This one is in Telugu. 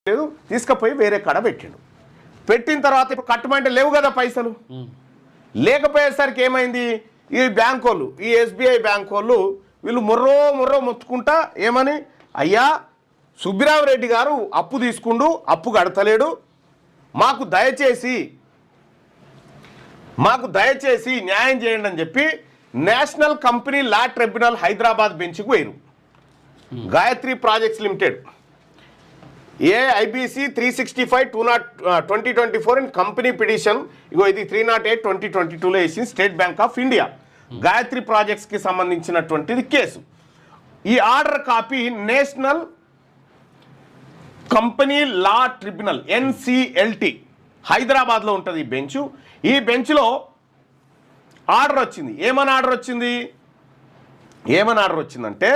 లేదు, తీసుకుపోయి వేరే కాడ పెట్టిండు. పెట్టిన తర్వాత ఇప్పుడు కట్టమంటే లేవు కదా పైసలు. లేకపోయేసరికి ఏమైంది, ఈ బ్యాంక్ వాళ్ళు, ఈ ఎస్బీఐ బ్యాంక్ వాళ్ళు వీళ్ళు మొర్రో మొత్తుకుంటా ఏమని, అయ్యా సుబ్బిరామరెడ్డి గారు అప్పు తీసుకుండు, అప్పు కడతలేడు, మాకు దయచేసి న్యాయం చేయండి అని చెప్పి national company law tribunal Hyderabad బెంచ్కు పోయారు. Gayatri projects limited AIBC 365/2024 in company petition, ఇగో ఇది 308/2022లో వేసింది State Bank of India Gayatri ప్రాజెక్ట్స్కి సంబంధించినటువంటిది కేసు. ఈ order copy national company law tribunal NCLT హైదరాబాద్లో ఉంటుంది ఈ బెంచ్. ఈ బెంచ్లో ఆర్డర్ వచ్చింది. ఏమని ఆర్డర్ వచ్చిందంటే